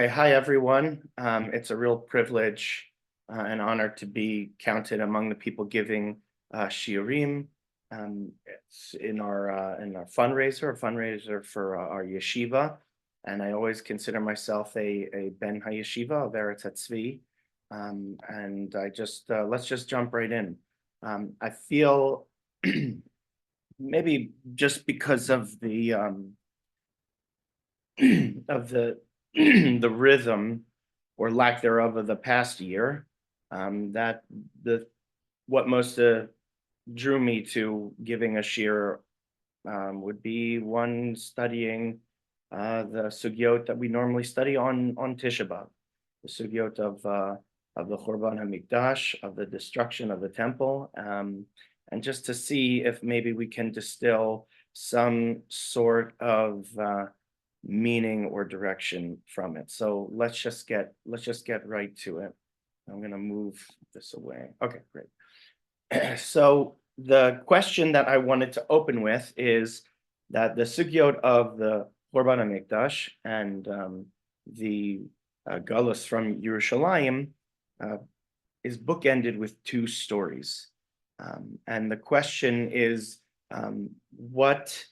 Hi, everyone. It's a real privilege and honor to be counted among the people giving shiurim. It's in our fundraiser for our yeshiva, and I always consider myself a ben hayeshiva of Eretz Tzvi. And I just let's just jump right in. I feel maybe just because of the of the the rhythm or lack thereof of the past year, that the what most drew me to giving a shir would be one studying the sugyot that we normally study on Tisha B'av, the sugyot of the Churban Hamikdash, of the destruction of the temple, and just to see if maybe we can distill some sort of meaning or direction from it. So let's just get right to it. I'm going to move this away. Okay, great. So the question that I wanted to open with is that the sugyot of the Churban HaMikdash and the Galus from Yerushalayim is bookended with two stories. And the question is, what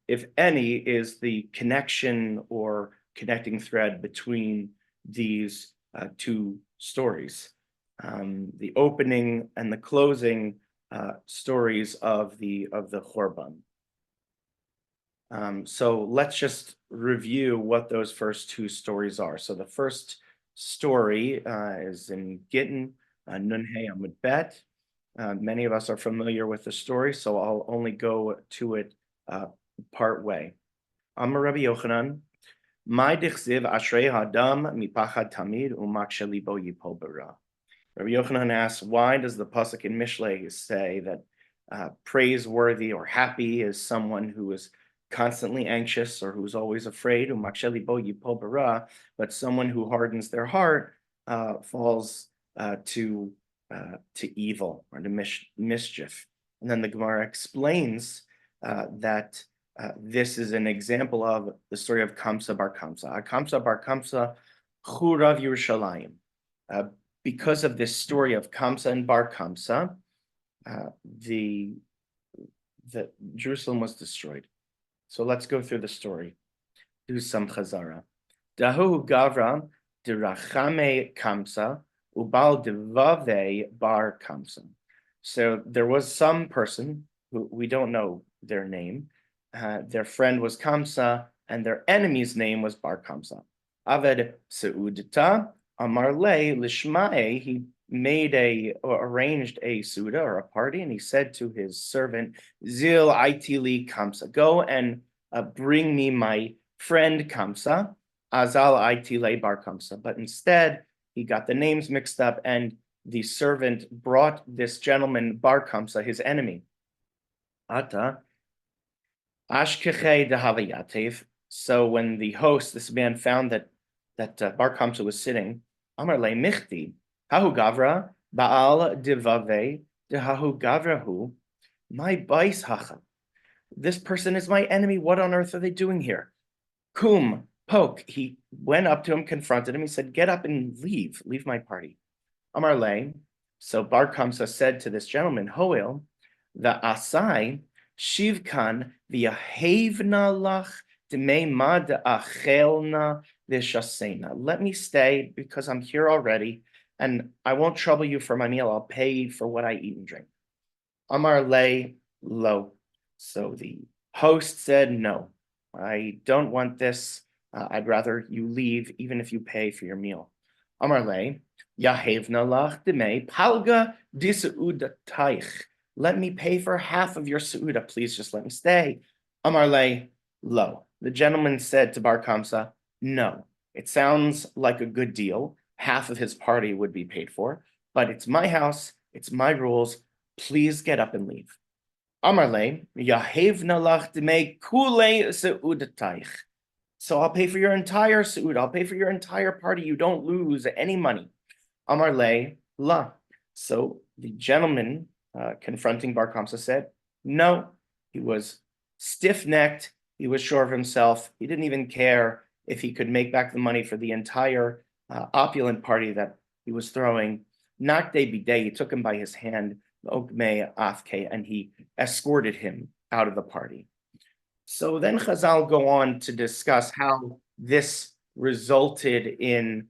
if any, is the connection or connecting thread between these two stories, the opening and the closing stories of the Churban. So let's just review what those first two stories are. So the first story is in Gittin, Nun Hey Amud Bet. Many of us are familiar with the story, so I'll only go to it part way. Amar Rabbi Yochanan, my dichziv ashrei hadam mipachad tamid umakshe libo yipol bara. Rabbi Yochanan asks, why does the pasuk in Mishlei say that praiseworthy or happy is someone who is constantly anxious or who's always afraid, umakshe libo yipol bara, but someone who hardens their heart falls to evil or to mischief. And then the Gemara explains that this is an example of the story of Kamsa bar Kamsa. Kamsa bar Kamsa, Churav Yerushalayim. Because of this story of Kamsa and bar Kamsa, the Jerusalem was destroyed. So let's go through the story. Do some chazara. Dahu Gavra dirachame Kamsa ubal devave bar Kamsa. So there was some person who we don't know their name. Their friend was Kamsa, and their enemy's name was Bar Kamsa. Aved Seudita Amar Le Lishmae, he arranged a Suda or a party, and he said to his servant, Zil Aitili Kamsa, go and bring me my friend Kamsa, Azal Aitile Bar Kamsa. But instead, he got the names mixed up, and the servant brought this gentleman, Bar Kamsa, his enemy. Ata Ashkeche de Havayatev. So when the host, this man, found that Bar Kamsa was sitting, Amar le Michti, Hahu Gavra, Baal Divave, de Hahu Gavrahu, my bais hacha. This person is my enemy. What on earth are they doing here? Kum, poke. He went up to him, confronted him. He said, get up and leave my party. Amar le. So Bar Kamsa said to this gentleman, Hoel, the Asai, Shivkan v'yahevna lach d'mei mad achelna v'shasena. Let me stay because I'm here already, and I won't trouble you for my meal. I'll pay for what I eat and drink. Amar le lo. So the host said, no, I don't want this. I'd rather you leave, even if you pay for your meal. Amar le yahevna lach d'mei palga dis'udataich. Let me pay for half of your Su'uda. Please just let me stay. Amar le lo. The gentleman said to Bar Kamsa, no, it sounds like a good deal. Half of his party would be paid for, but it's my house. It's my rules. Please get up and leave. Amar le yahevna lach d'mei kule se'udataich. So I'll pay for your entire Su'uda. I'll pay for your entire party. You don't lose any money. Amar le la. So the gentleman confronting Bar Kamsa said, no. He was stiff-necked. He was sure of himself. He didn't even care if he could make back the money for the entire opulent party that he was throwing. Nakde bidei, he took him by his hand, Ogme Athke, and he escorted him out of the party. So then Chazal go on to discuss how this resulted in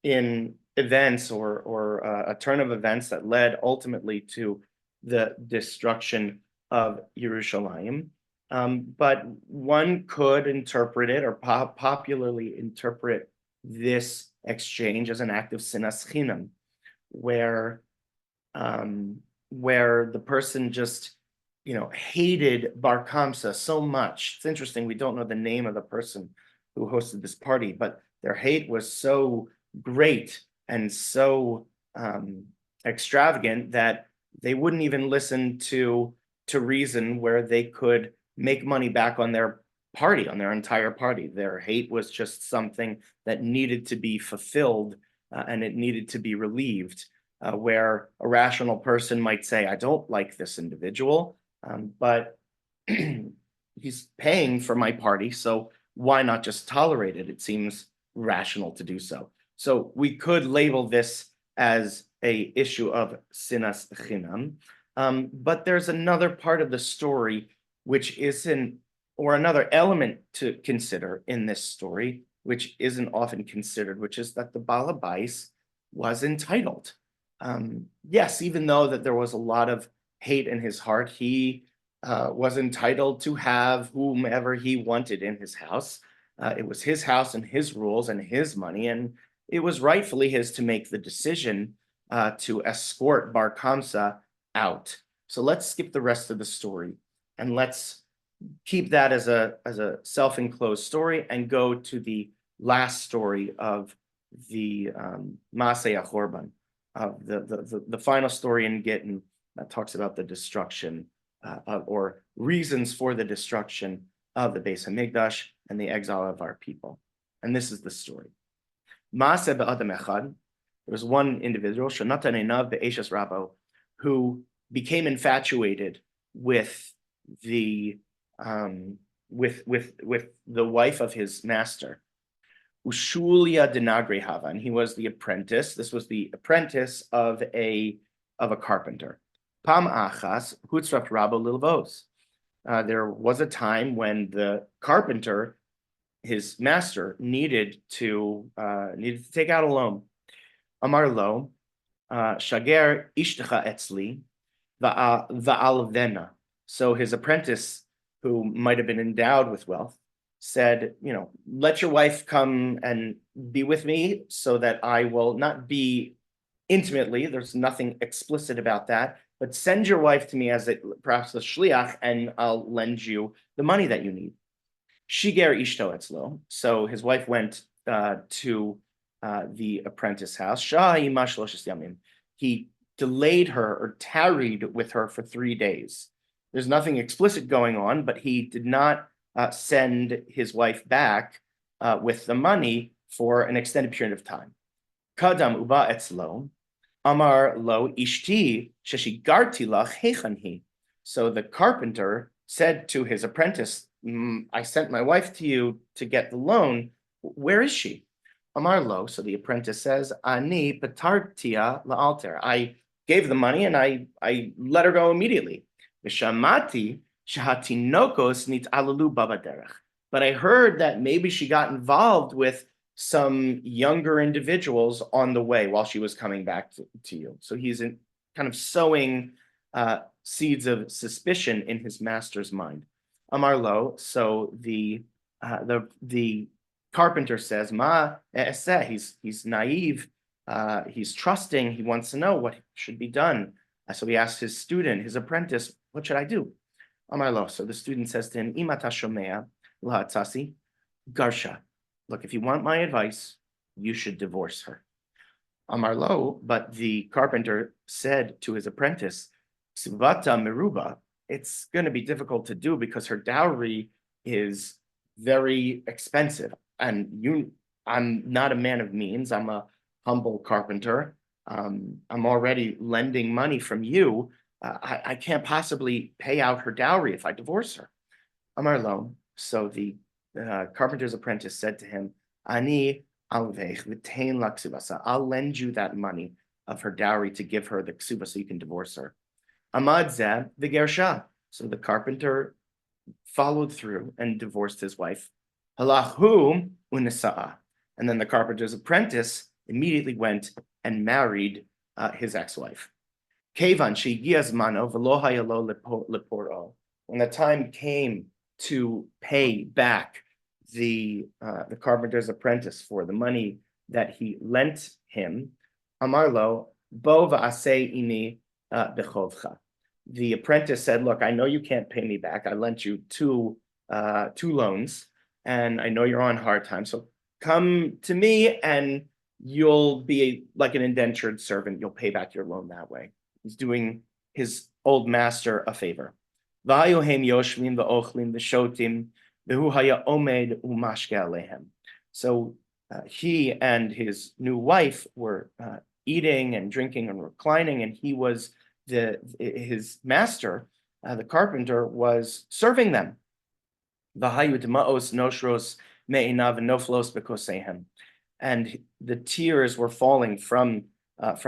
events or a turn of events that led ultimately to the destruction of Yerushalayim. But one could interpret it or popularly interpret this exchange as an act of sinas chinam, where the person just hated Bar Kamsa so much. It's interesting, we don't know the name of the person who hosted this party, but their hate was so great and so extravagant that they wouldn't even listen to reason where they could make money back on their party, on their entire party. Their hate was just something that needed to be fulfilled and it needed to be relieved, where a rational person might say, I don't like this individual, but he's paying for my party, so why not just tolerate it? It seems rational to do so. So we could label this as a issue of sinas chinam, but there's another part of the story which isn't, or another element to consider in this story, which isn't often considered, which is that the Baal Habais was entitled. Yes, even though that there was a lot of hate in his heart, he was entitled to have whomever he wanted in his house. It was his house and his rules and his money, and it was rightfully his to make the decision to escort Bar Kamsa out. So let's skip the rest of the story and let's keep that as a self-enclosed story and go to the last story of the Maaseh HaChorban, of the final story in Gittin that talks about the destruction or reasons for the destruction of the Beis Hamikdash and the exile of our people. And this is the story. Maaseh be'adam echad, there was one individual, Shonatan einav be'eshes rabo, who became infatuated with the wife of his master, Ushulia denagre hava, and he was the apprentice. This was the apprentice of a carpenter. Pam achas hutzraft rabo lilvos. There was a time when the carpenter, his master, needed to take out a loan. Amar lo, shager ishtecha etzli va'alvena. So his apprentice, who might have been endowed with wealth, said, let your wife come and be with me so that I will not be intimately, there's nothing explicit about that, but send your wife to me as perhaps a shliach, and I'll lend you the money that you need. Shiger ishto etzlo. So his wife went to the apprentice house. He delayed her or tarried with her for 3 days. There's nothing explicit going on, but he did not send his wife back with the money for an extended period of time. Kadam uba etzlo, amar lo ishti sheshigarti lach hechanhi. So the carpenter said to his apprentice, I sent my wife to you to get the loan. Where is she? Amar lo. So the apprentice says, Ani patartia la'alter. I gave the money and I let her go immediately. Vishamati shahatinokos nit'alalu babaderech. But I heard that maybe she got involved with some younger individuals on the way while she was coming back to you. So he's kind of sowing seeds of suspicion in his master's mind. Amar lo. So the carpenter says, Ma eseh. He's naive. He's trusting. He wants to know what should be done. So he asks his student, his apprentice, what should I do? Amar lo. So the student says to him, Imata shomea lahatzasi garsha. Look, if you want my advice, you should divorce her. Amar lo. But the carpenter said to his apprentice, Sivata meruba. It's going to be difficult to do because her dowry is very expensive. And I'm not a man of means. I'm a humble carpenter. I'm already lending money from you. I can't possibly pay out her dowry if I divorce her. Amar lo. So the carpenter's apprentice said to him, Ani alvech v'tein la ksubasa. I'll lend you that money of her dowry to give her the ksuba so you can divorce her. Amad zeh v'gersha. So the carpenter followed through and divorced his wife. Halahu unisa'a. And then the carpenter's apprentice immediately went and married his ex-wife. Kevan shegiazmano v'lo hayalo leporo. When the time came to pay back the carpenter's apprentice for the money that he lent him, Amarlo bo va'aseh imi bechovcha. The apprentice said, "Look, I know you can't pay me back. I lent you two loans, and I know you're on hard time. So come to me, and you'll be like an indentured servant. You'll pay back your loan that way." He's doing his old master a favor. So he and his new wife were eating and drinking and reclining, and he was his master, the carpenter, was serving them. And the tears were falling from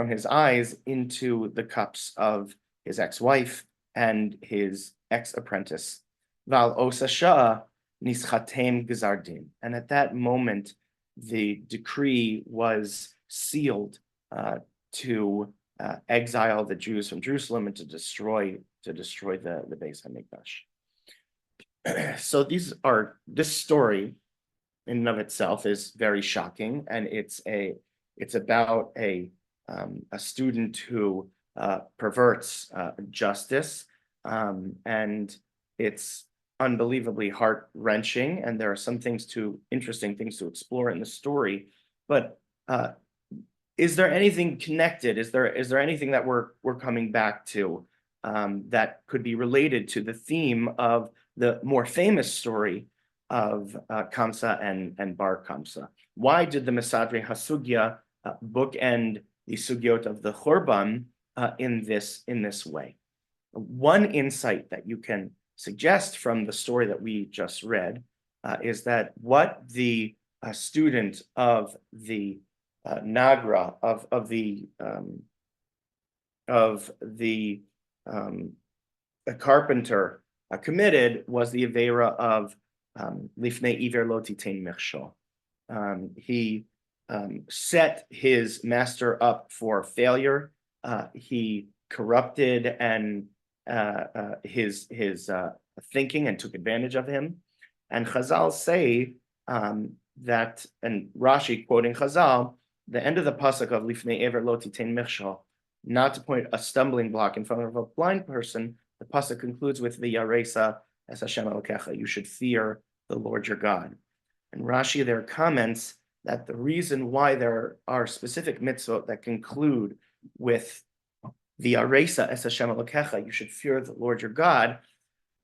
his eyes into the cups of his ex-wife and his ex-apprentice. And at that moment, the decree was sealed to exile the Jews from Jerusalem and to destroy the Beis Hamikdash. So this story in and of itself is very shocking, and it's about a student who perverts justice, and it's unbelievably heart-wrenching, and there are some interesting things to explore in the story. But is there anything connected? Is there anything that we're coming back to that could be related to the theme of the more famous story of Kamsa and Bar Kamsa? Why did the Mesadrei Hasugya bookend the sugyot of the Churban in this way? One insight that you can suggest from the story that we just read is that what the student of the Nagra of the carpenter committed was the avera of lifnei iver lo titein mechshol. He set his master up for failure. He corrupted and his thinking and took advantage of him. And Chazal say that, and Rashi quoting Chazal, the end of the pasuk of Lifnei Ever Lo Titein Mechshol, not to point a stumbling block in front of a blind person, the pasuk concludes with the Yaresa as Hashem Elokecha, you should fear the Lord your God. And Rashi there comments that the reason why there are specific mitzvot that conclude with the Aresa es Hashem Elokecha, you should fear the Lord your God,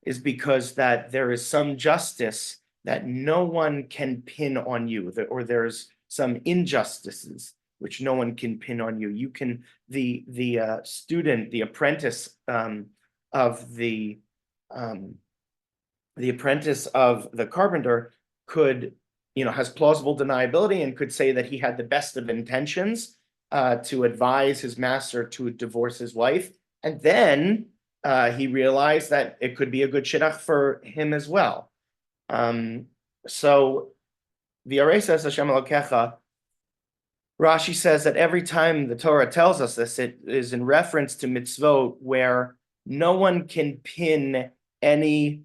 is because that there is some justice that no one can pin on you, or there's some injustices which no one can pin on you. You can, the student, the apprentice of the apprentice of the carpenter could, has plausible deniability and could say that he had the best of intentions to advise his master to divorce his wife. And then he realized that it could be a good shidduch for him as well. So the Aresa es Hashem Elokecha, Rashi says that every time the Torah tells us this, it is in reference to mitzvot where no one can pin any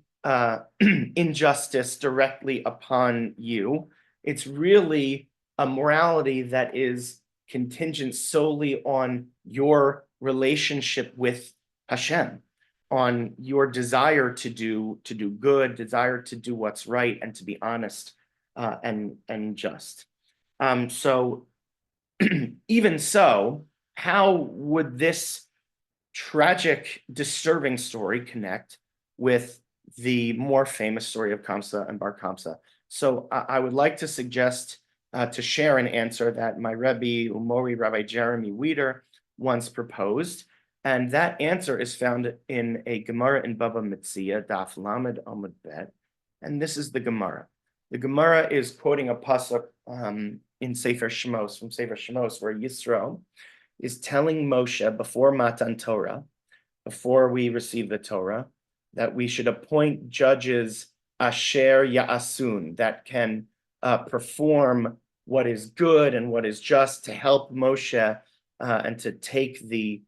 injustice directly upon you. It's really a morality that is contingent solely on your relationship with Hashem, on your desire to do good, desire to do what's right, and to be honest and just. So even so, how would this tragic, disturbing story connect with the more famous story of Kamsa and Bar Kamsa? So I would like to suggest to share an answer that my Rebbe Umori, Rabbi Jeremy Weider, once proposed. And that answer is found in a Gemara in Bava Metzia, Daf Lamed Amud Bet. And this is the Gemara. The Gemara is quoting a pasuk in Sefer Shemos, from Sefer Shemos, where Yisro is telling Moshe before Matan Torah, before we receive the Torah, that we should appoint judges asher ya'asun, that can perform what is good and what is just, to help Moshe and to take the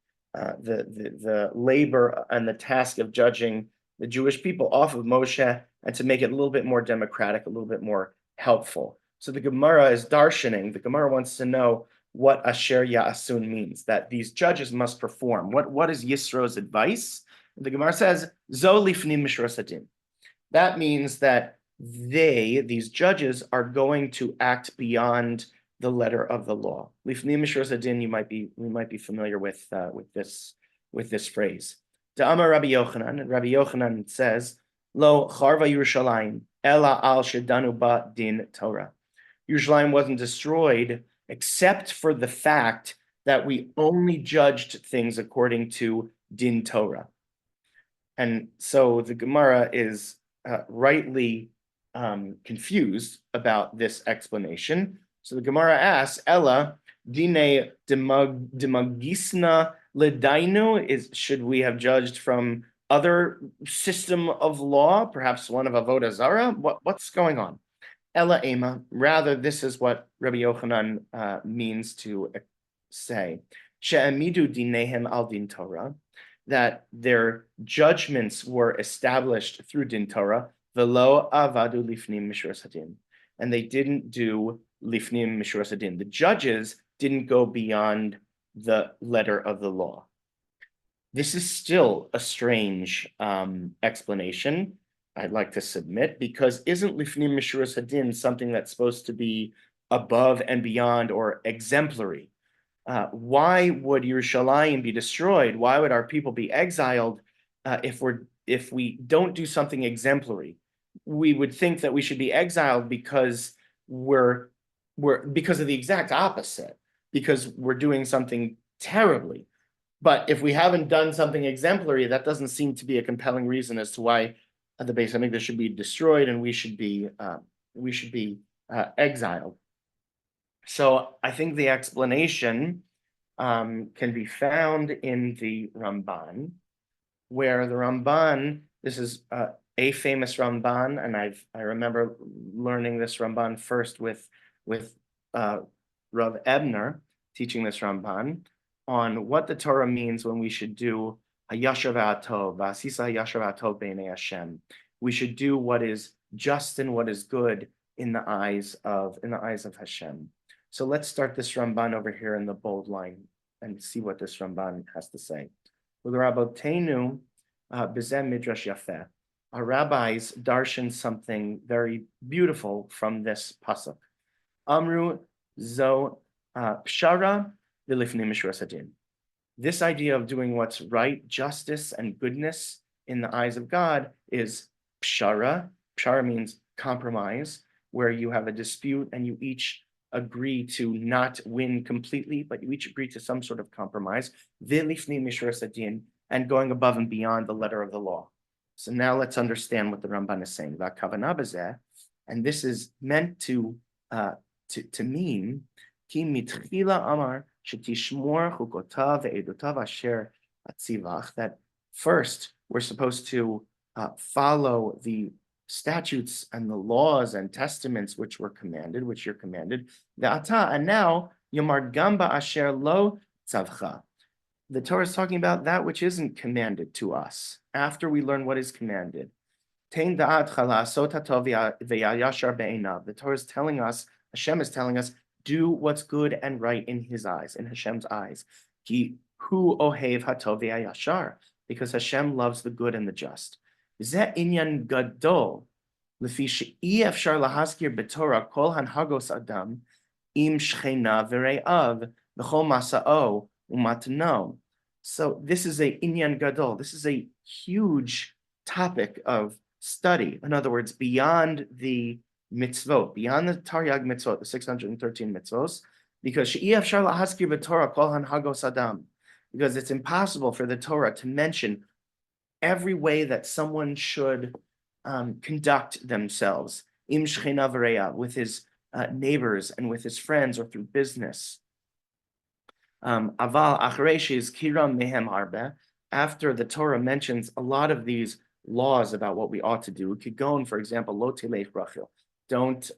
labor and the task of judging the Jewish people off of Moshe, and to make it a little bit more democratic, a little bit more helpful. So the Gemara is darshaning. The Gemara wants to know what asher ya'asun means, that these judges must perform. What is Yisro's advice? The Gemara says, Zo lifnim mishras hadin. That means that these judges, are going to act beyond the letter of the law. Lifnim mishras hadin, we might be familiar with this phrase. Da'amar Rabbi Yochanan, and Rabbi Yochanan says, Lo charva Yerushalayim, ela al shedanu ba din Torah. Yerushalayim wasn't destroyed except for the fact that we only judged things according to din Torah. And so the Gemara is rightly confused about this explanation. So the Gemara asks, Ella, dine demagisna ledainu, should we have judged from other system of law, perhaps one of Avodah Zarah? What's going on? Ella ema, rather, this is what Rabbi Yochanan means to say. She'amidu dinehem al din Torah, that their judgments were established through din Torah, velo avadu lifnim mishras hadin, and they didn't do lifnim mishras hadin. The judges didn't go beyond the letter of the law. This is still a strange explanation, I'd like to submit, because isn't lifnim mishras hadin something that's supposed to be above and beyond, or exemplary? Why would Yerushalayim be destroyed? Why would our people be exiled if we don't do something exemplary? We would think that we should be exiled because because of the exact opposite, because we're doing something terribly. But if we haven't done something exemplary, that doesn't seem to be a compelling reason as to why the Beis Hamikdash should be destroyed and we should be exiled. So I think the explanation can be found in the Ramban, where the Ramban, this is a famous Ramban, and I remember learning this Ramban first with Rav Ebner, teaching this Ramban on what the Torah means when we should do hayashav ha'tov, v'asisa hayashav ha'tov b'nei Hashem. We should do what is just and what is good in the eyes of Hashem. So let's start this Ramban over here in the bold line and see what this Ramban has to say. Rabotenu b'zeh midrash yafeh. Our rabbis darshan something very beautiful from this pasuk. Amru zo pshara v'lifnim mishras hadin. This idea of doing what's right, justice and goodness in the eyes of God, is pshara. Pshara means compromise, where you have a dispute and you each agree to not win completely, but you each agree to some sort of compromise. V'lifnim mishras hadin, and going above and beyond the letter of the law. So now let's understand what the Ramban is saying about kavanah b'zeh, and this is meant to mean ki mitchila amar shetishmor chukotav ve'edotav asher atzivach, that first we're supposed to follow the statutes and the laws and testaments which you're commanded. Ve'ata, and now yomar gamba asher lo tzavcha. The Torah is talking about that which isn't commanded to us after we learn what is commanded. The Torah is telling us, Hashem is telling us, do what's good and right in His eyes, in Hashem's eyes. Ki hu ohev hatov v'yashar, because Hashem loves the good and the just. Zeh inyan gadol, lefi she'i efshar lahaskir b'Torah kol hanhagos adam im shchena v're'av v'chol masa'o umatno. So this is a inyan gadol. This is a huge topic of study. In other words, beyond the mitzvot, beyond the Taryag mitzvot, the 613 mitzvos, because she'ef shar lahaskir b'Torah kol hanhagos adam, because it's impossible for the Torah to mention every way that someone should conduct themselves, im shchena v'reya, with his neighbors and with his friends or through business. Aval achrei she'izkira mehem harbe, after the Torah mentions a lot of these laws about what we ought to do. Kigon, for example, lo tilech brachil, don't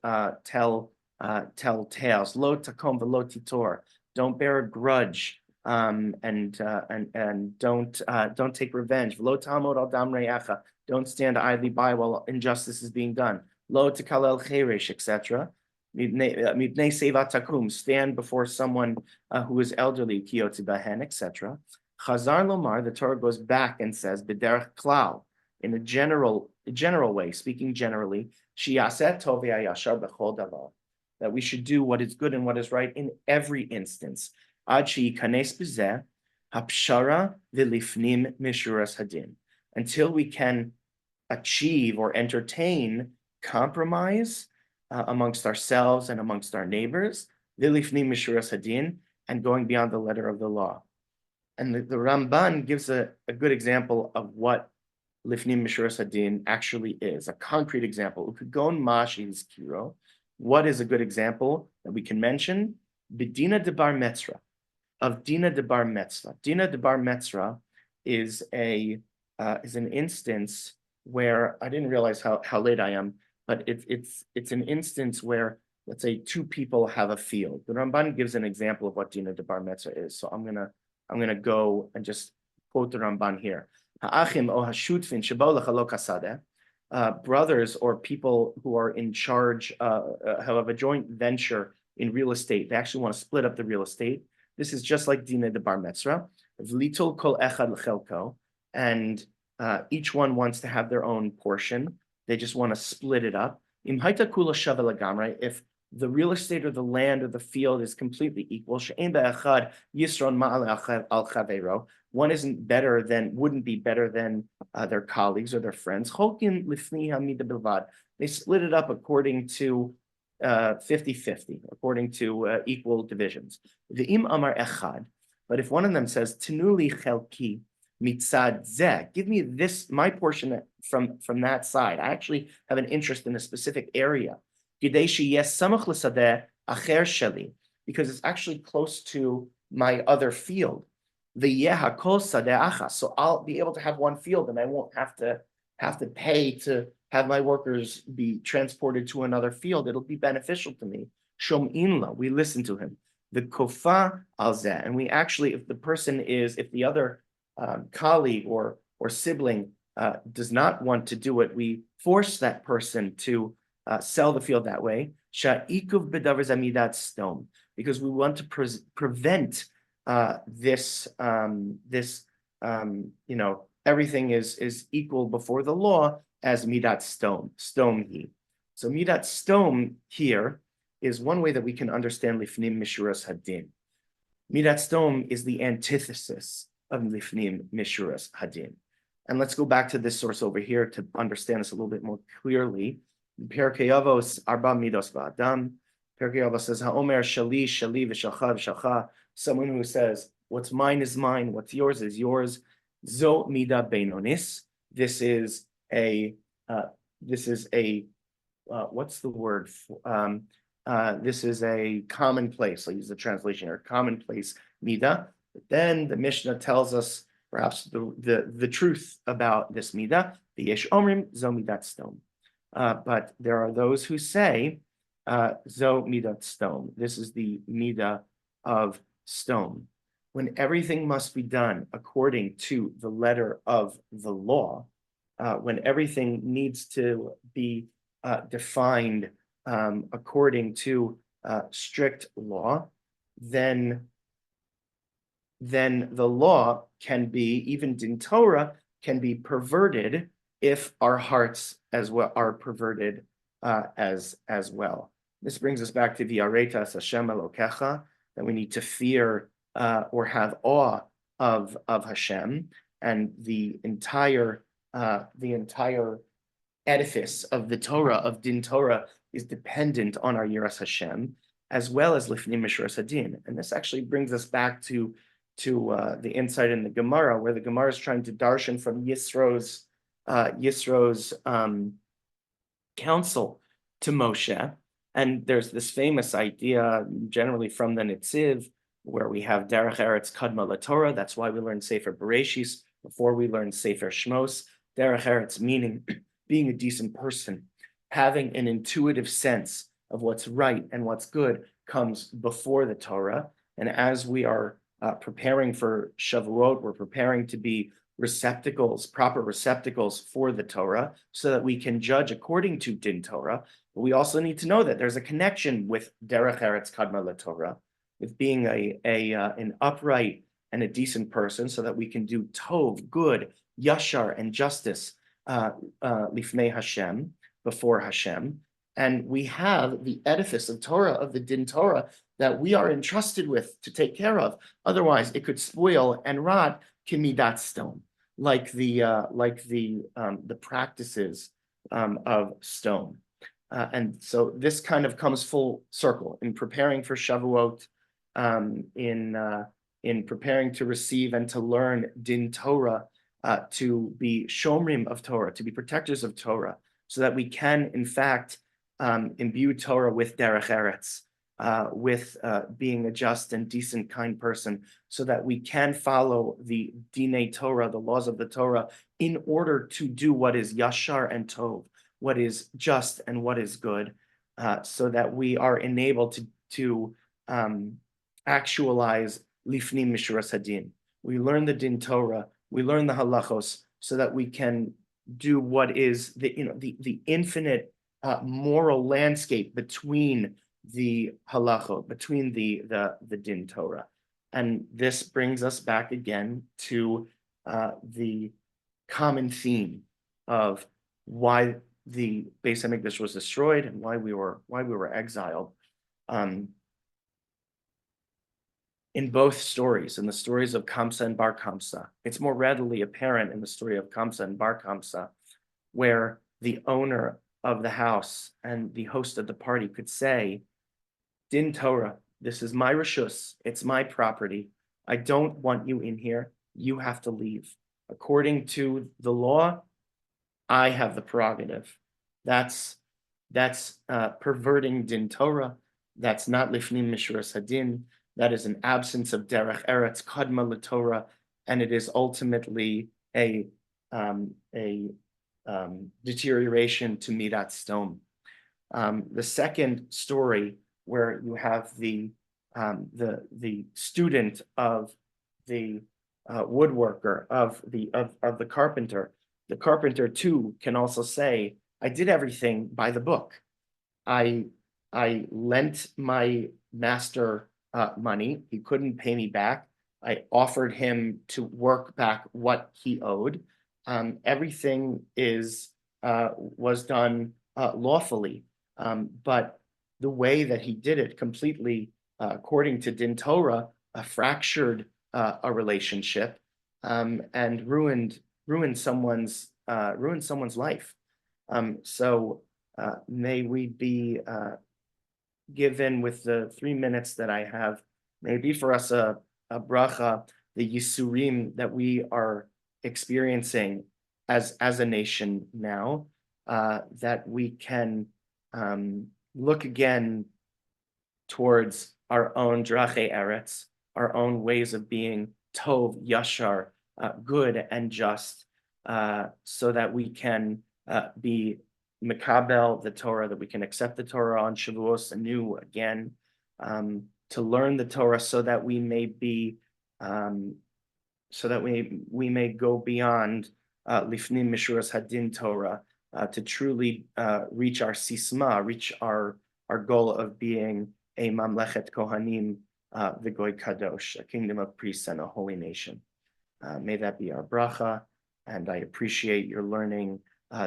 tell tales. Lo takom v'lo titor, don't bear a grudge. And don't take revenge. V'lo tamod al dam re'echa, don't stand idly by while injustice is being done. Lo tekalel cheresh, etc. Mipnei seva takum, stand before someone who is elderly, kiyotzi bahen, etc. Chazar lomar, the Torah goes back and says, b'derech klal, in a general way, speaking generally, shiyaset tov yashar b'chol davar, that we should do what is good and what is right in every instance. Ad she'yikanes b'zeh hapshara v'lifnim mishuras hadin, until we can achieve or entertain compromise amongst ourselves and amongst our neighbors, v'lifnim mishuras hadin, and going beyond the letter of the law. And the Ramban gives a good example of what lifnim mishuras hadin actually is, a concrete example. Ukagon mashi's kiro. What is a good example that we can mention? B'dina de bar metzra, of dina de bar metzra. Dina de bar metzra is an instance where I didn't realize how late I am, but it's an instance where, let's say, two people have a field. The Ramban gives an example of what dina de bar metzra is. So I'm gonna go and just quote the Ramban here. Ha'achim o hashutfin shebo lecha kasadeh. Brothers or people who are in charge, have a joint venture in real estate. They actually want to split up the real estate. This is just like Dina de Bar Metzra. V'litul kol echad l'chelko, and each one wants to have their own portion. They just want to split it up. Im hayta kula shava lagamrei, if the real estate or the land or the field is completely equal, she'ein be'echad yisron ma'al al chaveiro, one wouldn't be better than their colleagues or their friends. They split it up according to 50-50, according to equal divisions. V'im amar echad, but if one of them says, Tinuli chelki mitzad zeh, give me this, my portion from that side. I actually have an interest in a specific area. Because it's actually close to my other field. So I'll be able to have one field, and I won't have to pay to have my workers be transported to another field. It'll be beneficial to me. Shom'inla, we listen to him. The kofa alzeh, and we actually, if the other colleague or sibling does not want to do it, we force that person to sell the field that way. Sha'ikuv b'davar zamidat stom, because we want to prevent everything is equal before the law as midat stom he. So midat stom here is one way that we can understand lifnim mishuras hadin. Midat stom is the antithesis of lifnim mishuras hadin. And let's go back to this source over here to understand this a little bit more clearly. Pirkei Avos arba midos ba'adam. Pirkei Avos says ha'omer shali shali v'shalcha v'shalcha. Someone who says, what's mine is mine, what's yours is yours. Zo mida beinonis. This is a what's the word? This is a commonplace. I'll use the translation here, commonplace mida. But then the Mishnah tells us perhaps the truth about this mida. The yesh omrim zo midat stom. But there are those who say zo midat stom. This is the mida of stone. When everything must be done according to the letter of the law, when everything needs to be defined according to strict law, then the law can be, even din Torah, can be perverted if our hearts as well are perverted as well. This brings us back to V'yaretas Hashem Elokecha, that we need to fear or have awe of Hashem, and the entire edifice of the Torah, of Din Torah, is dependent on our Yiras Hashem, as well as Lifnim Mishuras Hadin. And this actually brings us back to the insight in the Gemara, where the Gemara is trying to darshan from Yisro's counsel to Moshe. And there's this famous idea, generally from the Netziv, where we have Derech Eretz Kadma LaTorah. That's why we learn Sefer Bereshis before we learn Sefer Shmos. Derech Eretz meaning being a decent person, having an intuitive sense of what's right and what's good comes before the Torah. And as we are preparing for Shavuot, we're preparing to be receptacles, proper receptacles for the Torah, so that we can judge according to Din Torah. But we also need to know that there's a connection with Derech Eretz Kadma LaTorah, with being an upright and a decent person, so that we can do Tov, good, Yashar, and justice Lifnei Hashem, before Hashem. And we have the edifice of Torah, of the Din Torah, that we are entrusted with to take care of. Otherwise, it could spoil and rot, kimidat stone, like the practices of stone. And so this kind of comes full circle in preparing for Shavuot, in preparing to receive and to learn Din Torah, to be shomrim of Torah, to be protectors of Torah, so that we can, in fact, imbue Torah with derech eretz, with being a just and decent, kind person, so that we can follow the dinei Torah, the laws of the Torah, in order to do what is yashar and tov, what is just and what is good, so that we are enabled to actualize lifnim mishuras hadin. We learn the din Torah, we learn the halachos, so that we can do what is the infinite moral landscape between the halachot, between the din Torah. And this brings us back again to the common theme of why the Beis Hamikdash was destroyed and why we were exiled. In both stories, in the stories of Kamsa and Bar Kamsa, it's more readily apparent in the story of Kamsa and Bar Kamsa, where the owner of the house and the host of the party could say, Din Torah, this is my reshus, it's my property. I don't want you in here. You have to leave. According to the law, I have the prerogative. That's perverting Din Torah. That's not lifnim mishuras hadin. That is an absence of derech eretz kadma LaTorah, and it is ultimately a deterioration to midat stone. The second story, where you have the student of the woodworker, of the carpenter. The carpenter too can also say, I did everything by the book. I lent my master money. He couldn't pay me back. I offered him to work back what he owed. Everything was done lawfully, but the way that he did it completely, according to Din Torah, fractured a relationship, and ruined someone's life. So may we be given, with the 3 minutes that I have, maybe for us a bracha, the yisurim that we are experiencing as a nation now, that we can look again towards our own drache eretz, our own ways of being tov, yashar, good and just, so that we can be mekabel the Torah, that we can accept the Torah on Shavuos anew again, to learn the Torah, so that we may be, so that we may go beyond lifnim mishuras hadin Torah, to truly reach our sisma, reach our goal of being a mamlechet kohanim, the goy kadosh, a kingdom of priests and a holy nation. May that be our bracha, and I appreciate your learning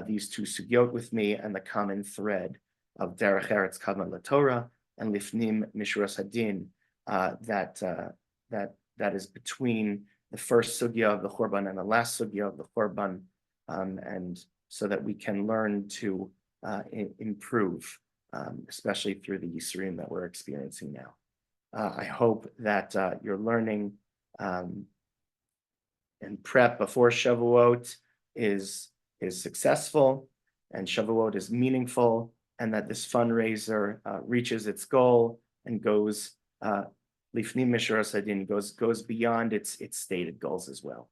these two sugyot with me, and the common thread of derech eretz kadma LaTorah and lifnim mishuras hadin, that is between the first sugya of the Churban and the last sugya of the Churban, and so that we can learn to improve, especially through the yisurim that we're experiencing now. I hope that your learning and prep before Shavuot is successful, and Shavuot is meaningful, and that this fundraiser reaches its goal and goes Lifnim Mishra Sadin goes beyond its stated goals as well.